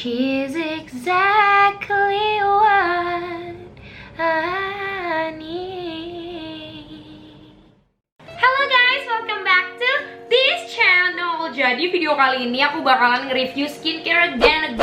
She's exactly what I need. Halo guys, welcome back to this channel. Jadi video kali ini aku bakalan nge-review skincare again.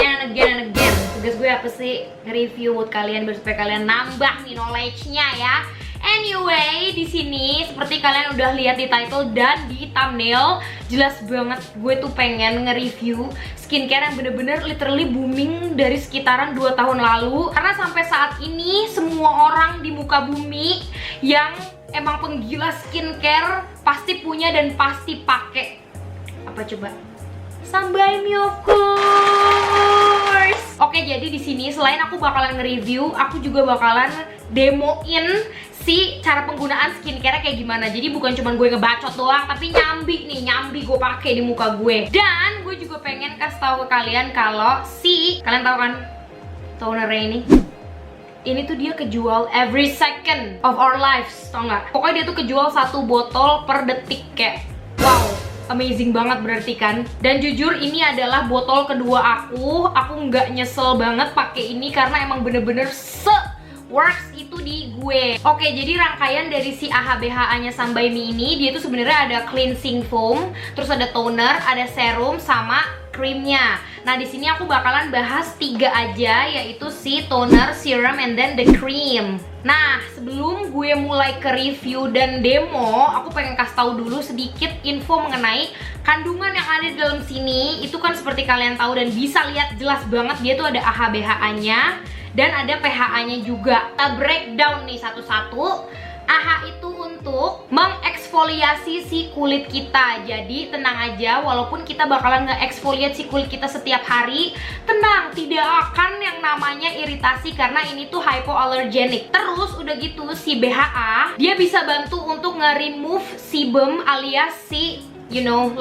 Tugas gue apa sih? Nge-review buat kalian biar supaya kalian nambah nih knowledge-nya ya. Anyway, di sini seperti kalian udah lihat di title dan di thumbnail, jelas banget gue tuh pengen nge-review skincare yang bener-bener literally booming dari sekitaran 2 tahun lalu. Karena sampai saat ini semua orang di muka bumi yang emang penggila skincare pasti punya dan pasti pakai. Apa coba? Sunbaimi, of course. Oke, jadi di sini selain aku bakalan nge-review, aku juga bakalan demoin si cara penggunaan skincare kayak gimana. Jadi bukan cuma gue ngebacot doang, tapi nyambi gue pakai di muka gue. Dan gue juga pengen kasih tahu ke kalian kalau kalian tahu kan toner ini tuh dia kejual every second of our lives, tau nggak? Pokoknya dia tuh kejual 1 botol per detik, kayak wow, amazing banget berarti kan. Dan jujur ini adalah botol kedua aku nggak nyesel banget pakai ini karena emang bener-bener works itu di gue. Oke, jadi rangkaian dari si AHA-BHA-nya Sunbaimi ini, dia tuh sebenarnya ada cleansing foam, terus ada toner, ada serum sama krimnya. Nah, di sini aku bakalan bahas 3 aja, yaitu si toner, serum, and then the cream. Nah, sebelum gue mulai ke review dan demo, aku pengen kasih tahu dulu sedikit info mengenai kandungan yang ada di dalam sini. Itu kan seperti kalian tahu dan bisa lihat jelas banget, dia tuh ada AHA-BHA-nya dan ada PHA-nya juga. Kita breakdown nih satu-satu. AHA itu untuk mengeksfoliasi si kulit kita. Jadi tenang aja, walaupun kita bakalan nge-exfoliate si kulit kita setiap hari, tenang, tidak akan yang namanya iritasi karena ini tuh hypoallergenic. Terus udah gitu si BHA, dia bisa bantu untuk nge-remove sebum alias si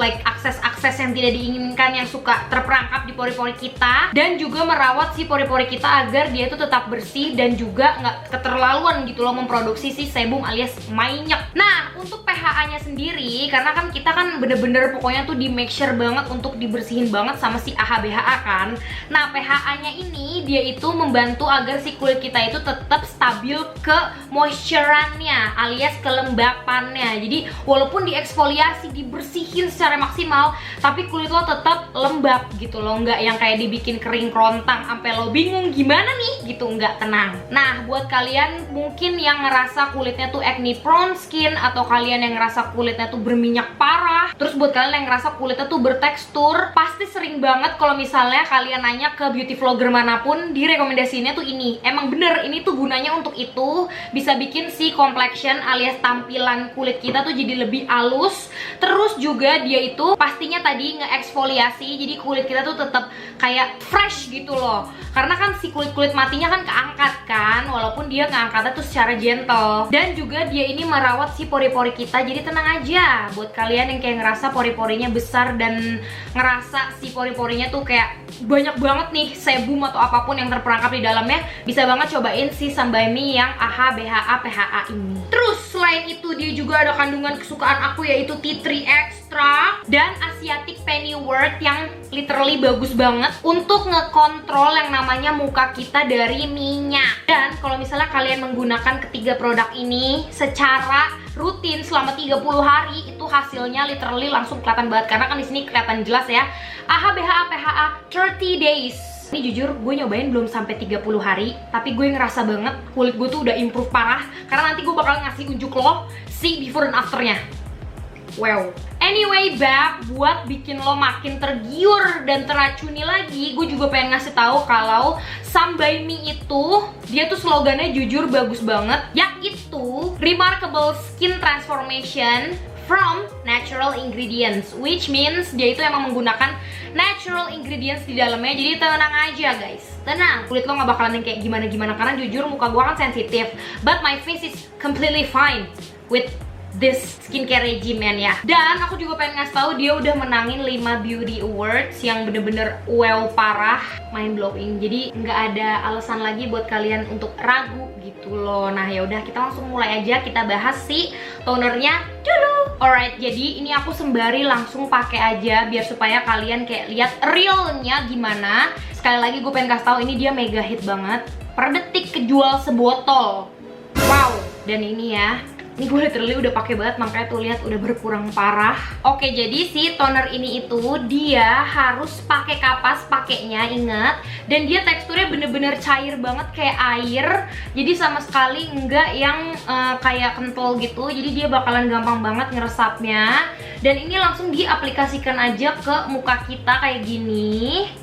like akses-akses yang tidak diinginkan yang suka terperangkap di pori-pori kita, dan juga merawat si pori-pori kita agar dia itu tetap bersih dan juga nggak keterlaluan gitu loh memproduksi si sebum alias minyak. Nah, untuk PHA-nya sendiri, karena kan kita kan bener-bener pokoknya tuh di make sure banget untuk dibersihin banget sama si AHA-BHA kan. Nah, PHA-nya ini dia itu membantu agar si kulit kita itu tetap stabil ke moisture-nya alias kelembapannya. Jadi walaupun dieksfoliasi, dibersihin secara maksimal, tapi kulit lo tetap lembab gitu loh, nggak yang kayak dibikin kering kerontang sampai lo bingung gimana nih gitu, nggak, tenang. Nah, buat kalian mungkin yang ngerasa kulitnya tuh acne prone skin, atau kalian yang ngerasa kulitnya tuh berminyak parah, terus buat kalian yang ngerasa kulitnya tuh bertekstur, pasti sering banget kalau misalnya kalian nanya ke beauty vlogger manapun, direkomendasiinnya tuh ini. Emang bener, ini tuh gunanya untuk itu, bisa bikin si complexion alias tampilan kulit kita tuh jadi lebih halus. Terus juga dia itu pastinya tadi nge-eksfoliasi, jadi kulit kita tuh tetap kayak fresh gitu loh. Karena kan si kulit-kulit matinya kan keangkat kan, walaupun dia ngeangkatnya tuh secara gentle. Dan juga dia ini merawat si pori-pori kita, jadi tenang aja buat kalian yang kayak ngerasa pori-porinya besar dan ngerasa si pori-porinya tuh kayak banyak banget nih sebum atau apapun yang terperangkap di dalamnya, bisa banget cobain si Sunbaimi yang AHA-BHA PHA ini. Terus selain itu dia juga ada kandungan kesukaan aku, yaitu tea tree extract dan Asiatic Pennywort yang literally bagus banget untuk ngekontrol yang namanya muka kita dari minyak. Dan kalau misalnya kalian menggunakan ketiga produk ini secara rutin selama 30 hari, itu hasilnya literally langsung kelihatan banget, karena kan di sini kelihatan jelas ya, AHA-BHA PHA 30 days. Ini jujur gue nyobain belum sampai 30 hari, tapi gue ngerasa banget kulit gue tuh udah improve parah, karena nanti gue bakal ngasih unjuk lo si before and afternya. Wow. Anyway, buat bikin lo makin tergiur dan teracuni lagi, gue juga pengen ngasih tahu kalau Sunbaimi itu dia tuh slogannya jujur bagus banget, yaitu Remarkable Skin Transformation from natural ingredients, which means dia itu emang menggunakan natural ingredients di dalamnya. Jadi tenang aja guys, tenang, kulit lo gak bakalan yang kayak gimana-gimana, karena jujur muka gue kan sensitif, but my face is completely fine with this skincare regimen ya. Dan aku juga pengen ngasih tahu dia udah menangin 5 beauty awards yang bener-bener wow parah, mind blowing. Jadi nggak ada alasan lagi buat kalian untuk ragu gitu loh. Nah ya udah, kita langsung mulai aja, kita bahas si tonernya dulu. Alright, jadi ini aku sembari langsung pakai aja biar supaya kalian kayak lihat realnya gimana Sekali lagi gue pengen kasih tahu, ini dia mega hit banget. Per detik kejual sebotol. Wow. Dan ini ya, ini gue literally udah pakai banget, makanya tuh lihat udah berkurang parah. Oke, jadi si toner ini itu dia harus pakai kapas pakainya, ingat. Dan dia teksturnya bener-bener cair banget kayak air. Jadi sama sekali enggak yang kayak kental gitu. Jadi dia bakalan gampang banget ngeresapnya. Dan ini langsung diaplikasikan aja ke muka kita kayak gini.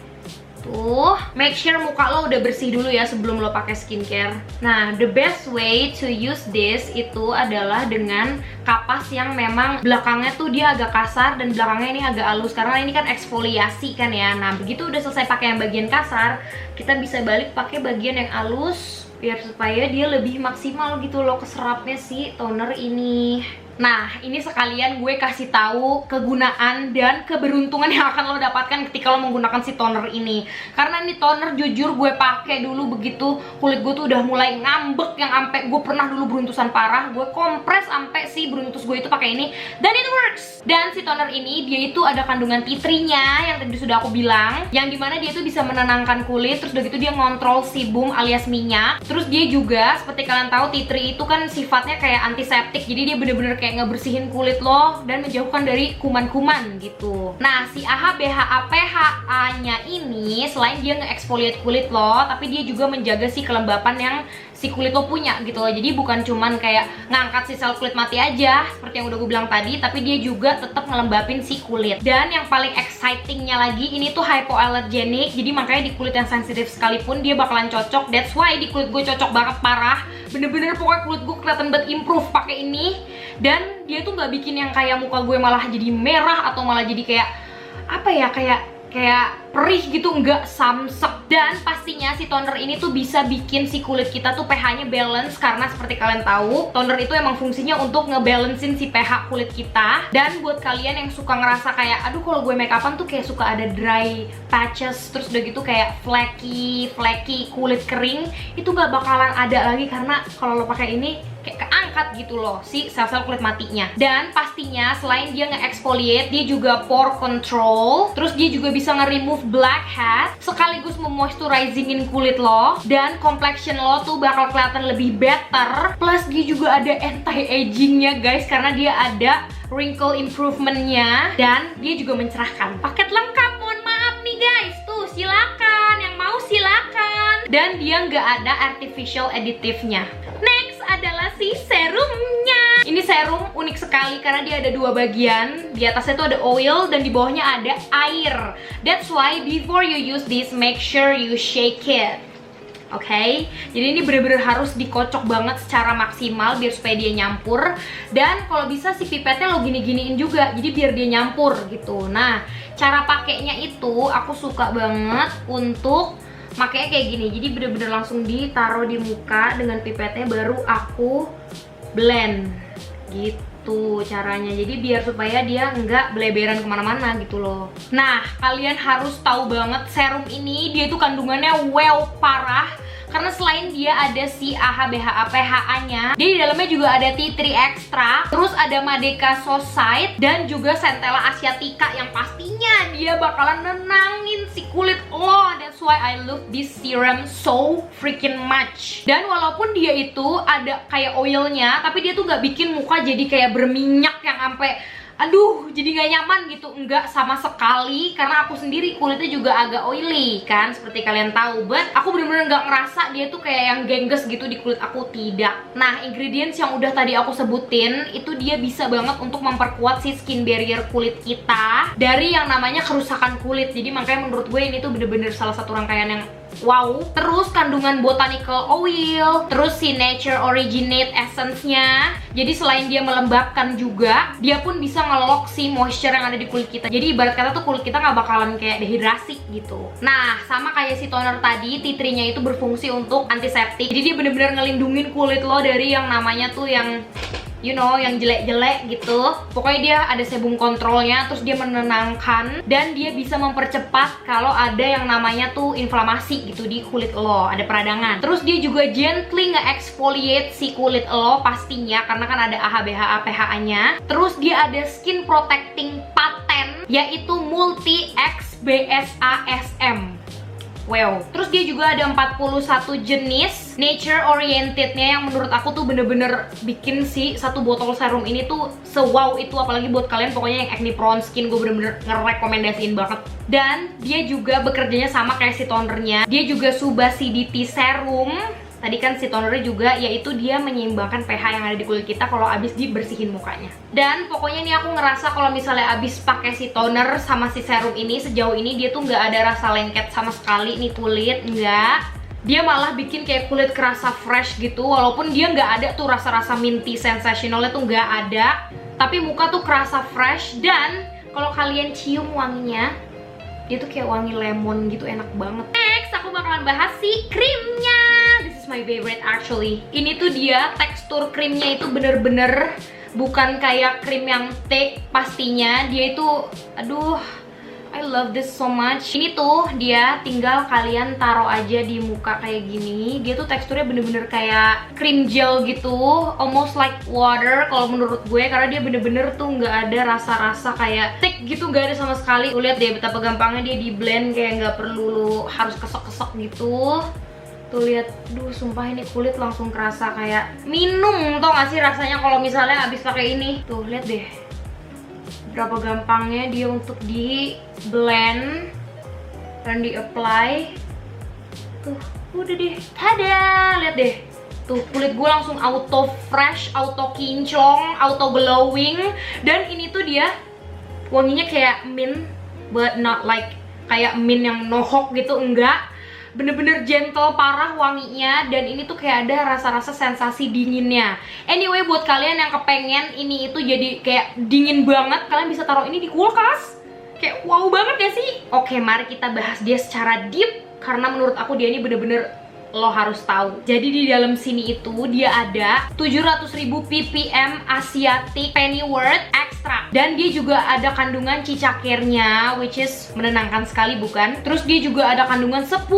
Tuh, make sure muka lo udah bersih dulu ya sebelum lo pakai skincare. Nah, the best way to use this itu adalah dengan kapas yang memang belakangnya tuh dia agak kasar dan belakangnya ini agak halus, karena ini kan eksfoliasi kan ya. Nah, begitu udah selesai pakai yang bagian kasar, kita bisa balik pakai bagian yang halus biar supaya dia lebih maksimal gitu loh keserapnya si toner ini. Nah, ini sekalian gue kasih tahu kegunaan dan keberuntungan yang akan lo dapatkan ketika lo menggunakan si toner ini. Karena ini toner jujur gue pakai dulu begitu kulit gue tuh udah mulai ngambek, yang sampai gue pernah dulu beruntusan parah, gue kompres sampai si beruntus gue itu pakai ini dan it works. Dan si toner ini dia itu ada kandungan tea tree-nya yang tadi sudah aku bilang, yang dimana dia tuh bisa menenangkan kulit, terus udah gitu dia ngontrol sebum alias minyak. Terus dia juga seperti kalian tahu tea tree itu kan sifatnya kayak antiseptik, jadi dia bener-bener kayak ngebersihin kulit lo dan menjauhkan dari kuman-kuman gitu. Nah, si AHA BHA PHA nya ini selain dia nge-exfoliate kulit lo, tapi dia juga menjaga si kelembapan yang si kulit lo punya gitu loh. Jadi bukan cuman kayak ngangkat si sel kulit mati aja seperti yang udah gue bilang tadi, tapi dia juga tetap ngelembapin si kulit. Dan yang paling excitingnya lagi, ini tuh hypoallergenic, jadi makanya di kulit yang sensitif sekalipun dia bakalan cocok. That's why di kulit gue cocok banget parah, bener-bener pokoknya kulit gue kelihatan banget improve pakai ini. Dan dia tuh nggak bikin yang kayak muka gue malah jadi merah atau malah jadi kayak apa ya, kayak perih gitu, enggak, samsek. Dan pastinya si toner ini tuh bisa bikin si kulit kita tuh pH-nya balance, karena seperti kalian tahu toner itu emang fungsinya untuk ngebalancein si pH kulit kita. Dan buat kalian yang suka ngerasa kayak aduh kalau gue make upan tuh kayak suka ada dry patches, terus udah gitu kayak flaky kulit kering, itu gak bakalan ada lagi karena kalau lo pakai ini kayak keangkat gitu loh si sel-sel kulit matinya. Dan pastinya selain dia nge-exfoliate, dia juga pore control, terus dia juga bisa nge-remove blackhead sekaligus memoisturizingin kulit lo, dan complexion lo tuh bakal kelihatan lebih better. Plus dia juga ada anti-agingnya guys, karena dia ada wrinkle improvementnya, dan dia juga mencerahkan. Paket lengkap, mohon maaf nih guys, tuh silakan yang mau silakan. Dan dia nggak ada artificial additive-nya. Next adalah si serumnya. Ini serum unik sekali karena dia ada dua bagian. Di atasnya tuh ada oil dan di bawahnya ada air. That's why before you use this, make sure you shake it. Oke, jadi ini bener-bener harus dikocok banget secara maksimal biar supaya dia nyampur. Dan kalau bisa si pipetnya lo gini-giniin juga, jadi biar dia nyampur gitu. Nah, cara pakainya itu aku suka banget untuk makanya kayak gini. Jadi bener-bener langsung ditaruh di muka dengan pipetnya, baru aku blend gitu caranya. Jadi biar supaya dia nggak beleberan kemana-mana gitu loh. Nah, kalian harus tahu banget serum ini dia tuh kandungannya wow parah. Karena selain dia ada si AHA BHA PHA nya, dia di dalamnya juga ada tea tree extra, terus ada Madeca Society dan juga Centella Asiatica yang pastinya dia bakalan nenangin si kulit lo. That's why I love this serum so freaking much. Dan walaupun dia itu ada kayak oilnya, tapi dia tuh nggak bikin muka jadi kayak berminyak yang sampai aduh jadi gak nyaman gitu, enggak sama sekali. Karena aku sendiri kulitnya juga agak oily kan, seperti kalian tahu. But aku bener-bener gak ngerasa dia tuh kayak yang gengges gitu di kulit aku, tidak. Nah, ingredients yang udah tadi aku sebutin itu dia bisa banget untuk memperkuat si skin barrier kulit kita dari yang namanya kerusakan kulit. Jadi makanya menurut gue ini tuh bener-bener salah satu rangkaian yang wow. Terus kandungan botanical oil, terus si nature originate essence-nya. Jadi selain dia melembabkan juga, dia pun bisa nge-lock si moisture yang ada di kulit kita. Jadi ibarat kata tuh kulit kita nggak bakalan kayak dehidrasi gitu. Nah, sama kayak si toner tadi, tea tree-nya itu berfungsi untuk antiseptik. Jadi dia bener-bener ngelindungin kulit lo dari yang namanya tuh yang you know, yang jelek-jelek gitu. Pokoknya dia ada sebum kontrolnya, terus dia menenangkan, dan dia bisa mempercepat kalau ada yang namanya tuh inflamasi gitu di kulit lo, ada peradangan. Terus dia juga gently nge-exfoliate si kulit lo pastinya, karena kan ada AHA BHA PHA nya. Terus dia ada skin protecting patent, yaitu Multi X BSASM. Wow. Terus dia juga ada 41 jenis nature orientednya yang menurut aku tuh bener-bener bikin si satu botol serum ini tuh se-wow itu. Apalagi buat kalian pokoknya yang acne prone skin, gue bener-bener ngerekomendasiin banget. Dan dia juga bekerjanya sama kayak si tonernya. Dia juga Subacidity Serum. Tadi kan si tonernya juga, yaitu dia menyeimbangkan pH yang ada di kulit kita kalau abis dibersihin mukanya. Dan pokoknya nih aku ngerasa kalau misalnya abis pakai si toner sama si serum ini, sejauh ini dia tuh nggak ada rasa lengket sama sekali nih kulit, nggak. Dia malah bikin kayak kulit kerasa fresh gitu, walaupun dia nggak ada tuh rasa-rasa minty sensationalnya tuh nggak ada. Tapi muka tuh kerasa fresh, dan kalau kalian cium wanginya, dia tuh kayak wangi lemon gitu, enak banget. Next, aku bakalan bahas si krimnya. This is my favorite actually. Ini tuh dia tekstur krimnya itu bener-bener bukan kayak krim yang thick pastinya. Dia itu, aduh, I love this so much. Ini tuh dia tinggal kalian taruh aja di muka kayak gini. Dia tuh teksturnya bener-bener kayak cream gel gitu, almost like water kalau menurut gue, karena dia bener-bener tuh nggak ada rasa-rasa kayak thick gitu, nggak ada sama sekali. Lu lihat deh betapa gampangnya dia di blend, kayak nggak perlu lu harus kesok-kesok gitu. Tuh lihat, duh sumpah ini kulit langsung kerasa kayak minum, tau gak sih rasanya kalau misalnya abis pakai ini. Tuh lihat deh berapa gampangnya dia untuk di blend dan di apply. Tuh udah deh, tada, lihat deh. Tuh kulit gue langsung auto fresh, auto kinclong, auto glowing. Dan ini tuh dia wanginya kayak mint, but not like kayak mint yang nohok gitu, enggak. Bener-bener gentle parah wanginya, dan ini tuh kayak ada rasa-rasa sensasi dinginnya. Anyway, buat kalian yang kepengen ini itu jadi kayak dingin banget, kalian bisa taruh ini di kulkas. Kayak wow banget ya sih? Oke, mari kita bahas dia secara deep, karena menurut aku dia ini bener-bener lo harus tahu. Jadi di dalam sini itu dia ada 700.000 ppm Asiatic Pennywort Extract, dan dia juga ada kandungan cicakirnya, which is menenangkan sekali bukan? Terus dia juga ada kandungan 10.000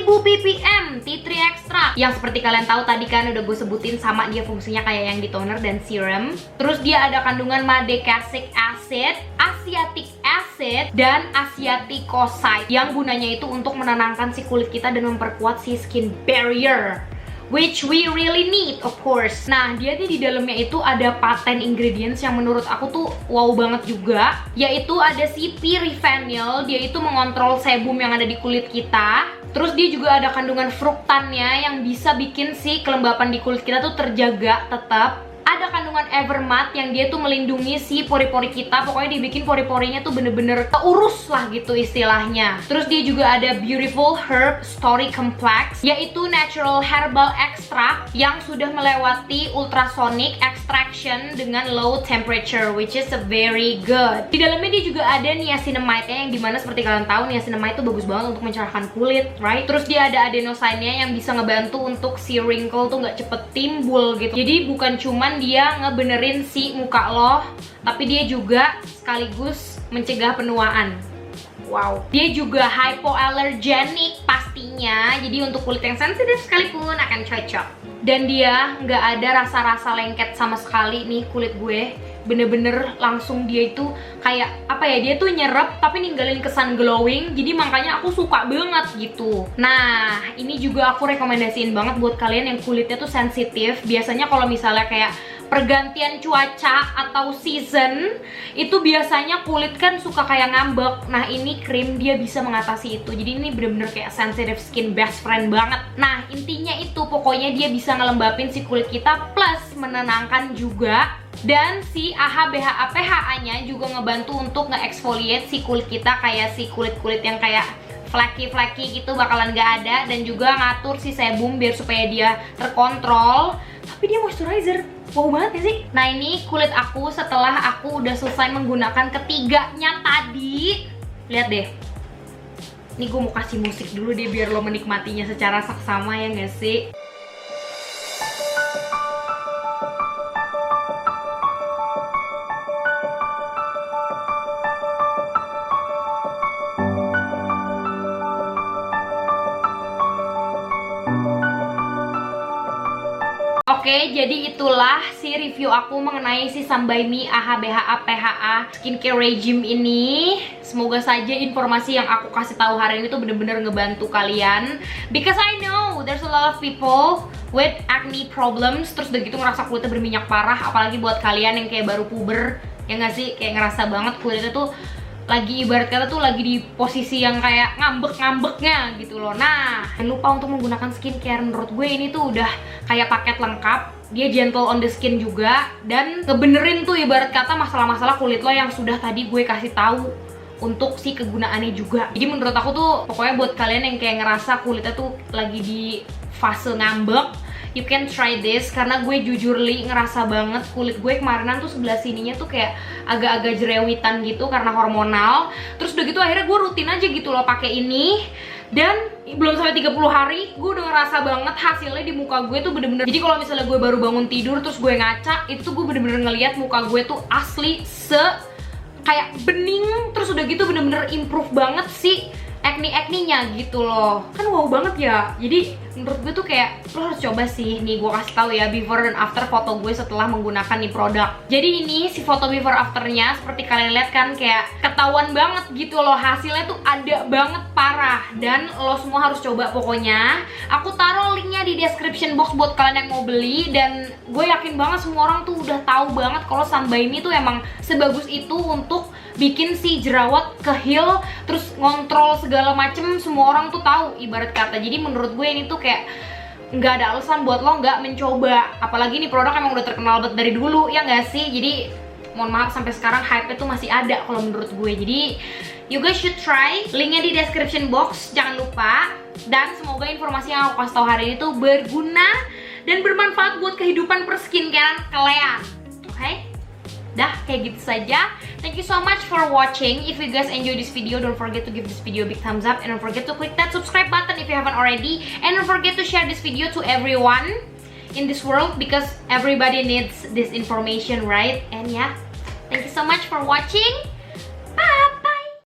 ppm tea tree extract, yang seperti kalian tahu tadi kan udah gue sebutin, sama dia fungsinya kayak yang di toner dan serum. Terus dia ada kandungan madecasic acid, asiatic acid, dan asiaticoside, yang gunanya itu untuk menenangkan si kulit kita dan memperkuat si skin barrier, which we really need of course. Nah, dia nih di dalamnya itu ada patent ingredients yang menurut aku tuh wow banget juga, yaitu ada si Pirivenyl. Dia itu mengontrol sebum yang ada di kulit kita. Terus dia juga ada kandungan fruktannya yang bisa bikin si kelembapan di kulit kita tuh terjaga tetap. Ada kandungan Evermatte yang dia tuh melindungi si pori-pori kita. Pokoknya dibikin pori-porinya tuh bener-bener keurus lah gitu istilahnya. Terus dia juga ada Beautiful Herb Story Complex, yaitu natural herbal extract yang sudah melewati ultrasonic extraction dengan low temperature, which is very good. Di dalamnya dia juga ada niacinamide-nya, yang dimana seperti kalian tahu niacinamide itu bagus banget untuk mencerahkan kulit, right? Terus dia ada adenosine-nya yang bisa ngebantu untuk si wrinkle tuh nggak cepet timbul gitu. Jadi bukan cuman dia ngebenerin si muka lo, tapi dia juga sekaligus mencegah penuaan. Wow. Dia juga hypoallergenic pastinya, jadi untuk kulit yang sensitif sekalipun akan cocok. Dan dia nggak ada rasa-rasa lengket sama sekali nih kulit gue. Bener-bener langsung dia itu kayak apa ya, dia tuh nyerap tapi ninggalin kesan glowing, jadi makanya aku suka banget gitu. Nah, ini juga aku rekomendasiin banget buat kalian yang kulitnya tuh sensitif. Biasanya kalau misalnya kayak pergantian cuaca atau season, itu biasanya kulit kan suka kayak ngambek. Nah, ini krim dia bisa mengatasi itu. Jadi ini bener-bener kayak sensitive skin best friend banget. Nah, intinya itu pokoknya dia bisa ngelembapin si kulit kita plus menenangkan juga. Dan si AHA BHA PHA-nya juga ngebantu untuk nge-exfoliate si kulit kita, kayak si kulit-kulit yang kayak flaky-flaky gitu bakalan gak ada. Dan juga ngatur si sebum biar supaya dia terkontrol. Tapi dia moisturizer, wow banget ya sih. Nah, ini kulit aku setelah aku udah selesai menggunakan ketiganya tadi. Lihat deh. Ini gue mau kasih musik dulu deh biar lo menikmatinya secara saksama, ya gak sih? Oke, jadi itulah si review aku mengenai si Sunbyme AHA BHA PHA skincare regime ini. Semoga saja informasi yang aku kasih tahu hari ini tuh bener-bener ngebantu kalian, because I know there's a lot of people with acne problems, terus udah gitu ngerasa kulitnya berminyak parah. Apalagi buat kalian yang kayak baru puber, ya nggak sih, kayak ngerasa banget kulitnya tuh lagi ibarat kata tuh lagi di posisi yang kayak ngambek-ngambeknya gitu loh. Nah, jangan lupa untuk menggunakan skincare. Menurut gue ini tuh udah kayak paket lengkap. Dia gentle on the skin juga dan ngebenerin tuh ibarat kata masalah-masalah kulit lo yang sudah tadi gue kasih tahu untuk si kegunaannya juga. Jadi menurut aku tuh pokoknya buat kalian yang kayak ngerasa kulitnya tuh lagi di fase ngambek, you can try this, karena gue jujur ngerasa banget kulit gue kemarinan tuh sebelah sininya tuh kayak agak-agak jerewitan gitu karena hormonal. Terus udah gitu akhirnya gue rutin aja gitu loh pakai ini, dan belum sampai 30 hari gue udah ngerasa banget hasilnya di muka gue tuh bener-bener. Jadi kalau misalnya gue baru bangun tidur terus gue ngaca, itu tuh gue bener-bener ngeliat muka gue tuh asli kayak bening. Terus udah gitu bener-bener improve banget sih acne-nya gitu loh. Kan wow banget ya. Jadi menurut gue tuh kayak lo harus coba sih. Nih gue kasih tahu ya before dan after foto gue setelah menggunakan nih produk. Jadi ini si foto before afternya seperti kalian lihat kan, kayak ketahuan banget gitu loh, hasilnya tuh ada banget parah. Dan lo semua harus coba pokoknya. Aku taruh linknya di description box buat kalian yang mau beli. Dan gue yakin banget semua orang tuh udah tahu banget kalau Sunbyme tuh emang sebagus itu untuk bikin si jerawat ke heal, terus ngontrol segala macem. Semua orang tuh tahu ibarat kata. Jadi menurut gue ini tuh kayak nggak ada alasan buat lo nggak mencoba. Apalagi nih produk emang udah terkenal banget dari dulu, ya nggak sih? Jadi mohon maaf sampai sekarang hype-nya tuh masih ada kalau menurut gue. Jadi you guys should try, linknya di description box, jangan lupa. Dan semoga informasi yang aku kasih tahu hari ini tuh berguna dan bermanfaat buat kehidupan perskincarean kalian. Oke? Dah, kayak gitu saja. Thank you so much for watching. If you guys enjoy this video, don't forget to give this video a big thumbs up, and don't forget to click that subscribe button if you haven't already, and don't forget to share this video to everyone in this world, because everybody needs this information, right? And yeah, thank you so much for watching. Bye.